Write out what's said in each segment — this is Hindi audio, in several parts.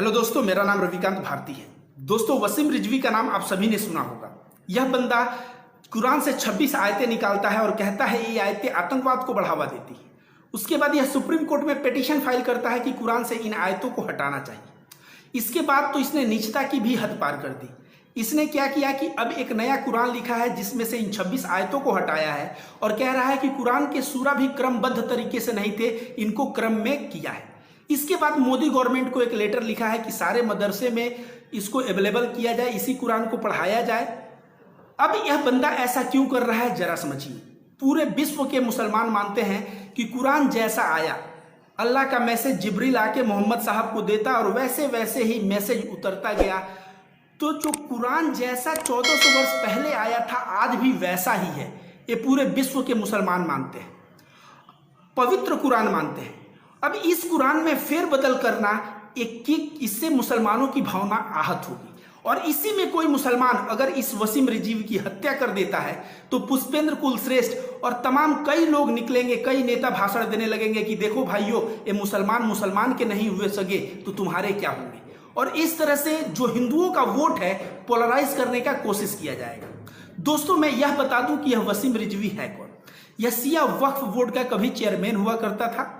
हेलो दोस्तों, मेरा नाम रविकांत भारती है। दोस्तों, वसीम रिजवी का नाम आप सभी ने सुना होगा। यह बंदा कुरान से 26 आयतें निकालता है और कहता है ये आयतें आतंकवाद को बढ़ावा देती है। उसके बाद यह सुप्रीम कोर्ट में पिटीशन फाइल करता है कि कुरान से इन आयतों को हटाना चाहिए। इसके बाद तो इसने नीचता की भी हद पार कर दी। इसने क्या किया कि अब एक नया कुरान लिखा है जिसमें से इन 26 आयतों को हटाया है और कह रहा है कि कुरान के सूरा भी क्रमबद्ध तरीके से नहीं थे, इनको क्रम में किया है। इसके बाद मोदी गवर्नमेंट को एक लेटर लिखा है कि सारे मदरसे में इसको अवेलेबल किया जाए, इसी कुरान को पढ़ाया जाए। अब यह बंदा ऐसा क्यों कर रहा है जरा समझिए। पूरे विश्व के मुसलमान मानते हैं कि कुरान जैसा आया, अल्लाह का मैसेज जिब्रील आके मोहम्मद साहब को देता और वैसे वैसे ही मैसेज उतरता गया। तो जो कुरान जैसा 1400 वर्ष पहले आया था आज भी वैसा ही है, ये पूरे विश्व के मुसलमान मानते हैं, पवित्र कुरान मानते हैं। अब इस कुरान में फेरबदल करना इससे मुसलमानों की भावना आहत होगी और इसी में कोई मुसलमान अगर इस वसीम रिजवी की हत्या कर देता है तो पुष्पेंद्र कुलश्रेष्ठ और तमाम कई लोग निकलेंगे, कई नेता भाषण देने लगेंगे कि देखो भाइयों, ये मुसलमान के नहीं हुए सगे तो तुम्हारे क्या होंगे। और इस तरह से जो हिंदुओं का वोट है पोलराइज करने का कोशिश किया जाएगा। दोस्तों, मैं यह बता दूं कि यह वसीम रिजवी है कौन। यह सिया वक्फ बोर्ड का कभी चेयरमैन हुआ करता था।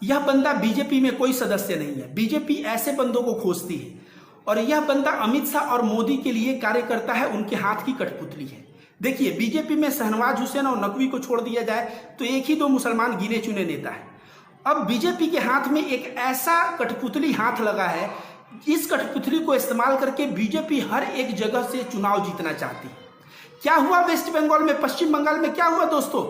यह बंदा बीजेपी में कोई सदस्य नहीं है। बीजेपी ऐसे बंदों को खोजती है और यह बंदा अमित शाह और मोदी के लिए कार्य करता है, उनके हाथ की कठपुतली है। देखिए, बीजेपी में शहनवाज हुसैन और नकवी को छोड़ दिया जाए तो एक ही दो मुसलमान गिने चुने नेता है। अब बीजेपी के हाथ में एक ऐसा कठपुतली हाथ लगा है, इस कठपुतली को इस्तेमाल करके बीजेपी हर एक जगह से चुनाव जीतना चाहती है। क्या हुआ वेस्ट बंगाल में, पश्चिम बंगाल में क्या हुआ दोस्तों?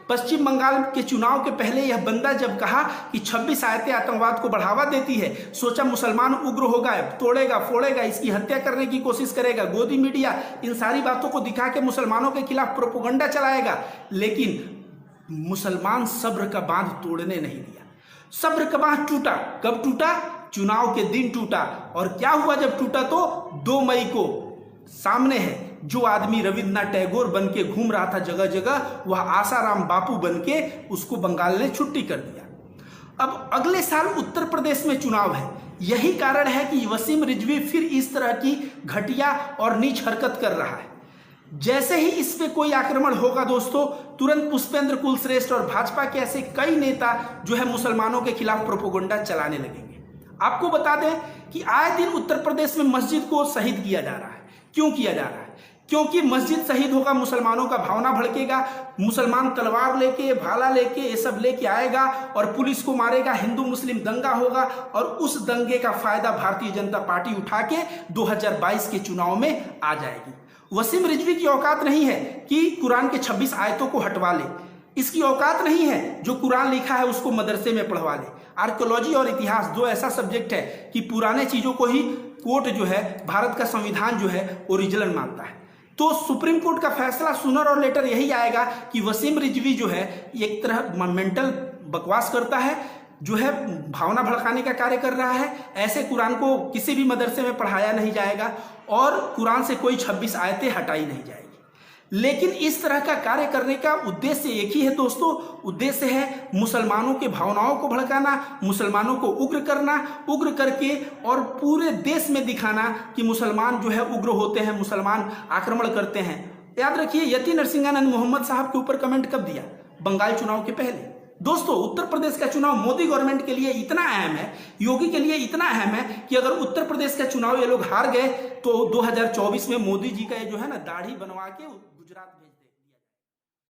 पश्चिम बंगाल के चुनाव के पहले यह बंदा जब कहा कि 26 आयतें आतंकवाद को बढ़ावा देती है, सोचा मुसलमान उग्र होगा, तोड़ेगा फोड़ेगा, इसकी हत्या करने की कोशिश करेगा, गोदी मीडिया इन सारी बातों को दिखा के मुसलमानों के खिलाफ प्रोपेगेंडा चलाएगा। लेकिन मुसलमान सब्र का बांध तोड़ने नहीं दिया। सब्र का बांध टूटा। कब टूटा? चुनाव के दिन टूटा। और क्या हुआ जब टूटा? तो 2 मई को सामने है जो आदमी रविन्द्रनाथ टैगोर बन के घूम रहा था जगह जगह, वह आसाराम बापू बन के उसको बंगाल ने छुट्टी कर दिया। अब अगले साल उत्तर प्रदेश में चुनाव है। यही कारण है कि वसीम रिजवी फिर इस तरह की घटिया और नीच हरकत कर रहा है। जैसे ही इस पे कोई आक्रमण होगा दोस्तों, तुरंत पुष्पेंद्र कुलश्रेष्ठ और भाजपा के ऐसे कई नेता जो है मुसलमानों के खिलाफ प्रोपेगेंडा चलाने लगेंगे। आपको बता दें कि आए दिन उत्तर प्रदेश में मस्जिद को शहीद किया जा रहा है। क्यों किया जा रहा है? क्योंकि मस्जिद शहीद होगा, मुसलमानों का भावना भड़केगा, मुसलमान तलवार लेके, भाला लेके, ये सब लेके आएगा और पुलिस को मारेगा, हिंदू मुस्लिम दंगा होगा और उस दंगे का फायदा भारतीय जनता पार्टी उठा के 2022 के चुनाव में आ जाएगी। वसीम रिजवी की औकात नहीं है कि कुरान के 26 आयतों को हटवा ले। इसकी औकात नहीं है जो कुरान लिखा है उसको मदरसे में पढ़वा ले। आर्कियोलॉजी और इतिहास दो ऐसा सब्जेक्ट है कि पुराने चीजों को ही कोर्ट जो है, भारत का संविधान जो है ओरिजिनल मानता है। तो सुप्रीम कोर्ट का फैसला सुनर और लेटर यही आएगा कि वसीम रिजवी जो है एक तरह मेंटल बकवास करता है, जो है भावना भड़काने का कार्य कर रहा है। ऐसे कुरान को किसी भी मदरसे में पढ़ाया नहीं जाएगा और कुरान से कोई 26 आयतें हटाई नहीं जाएगी। लेकिन इस तरह का कार्य करने का उद्देश्य एक ही है दोस्तों, उद्देश्य है मुसलमानों के भावनाओं को भड़काना, मुसलमानों को उग्र करना, उग्र करके और पूरे देश में दिखाना कि मुसलमान जो है उग्र होते हैं, मुसलमान आक्रमण करते हैं। याद रखिए, यति नरसिंहानंद मोहम्मद साहब के ऊपर कमेंट कब दिया? बंगाल चुनाव के पहले। दोस्तों, उत्तर प्रदेश का चुनाव मोदी गवर्नमेंट के लिए इतना अहम है, योगी के लिए इतना अहम है कि अगर उत्तर प्रदेश का चुनाव ये लोग हार गए तो 2024 में मोदी जी का जो है ना दाढ़ी बनवा के गुजरात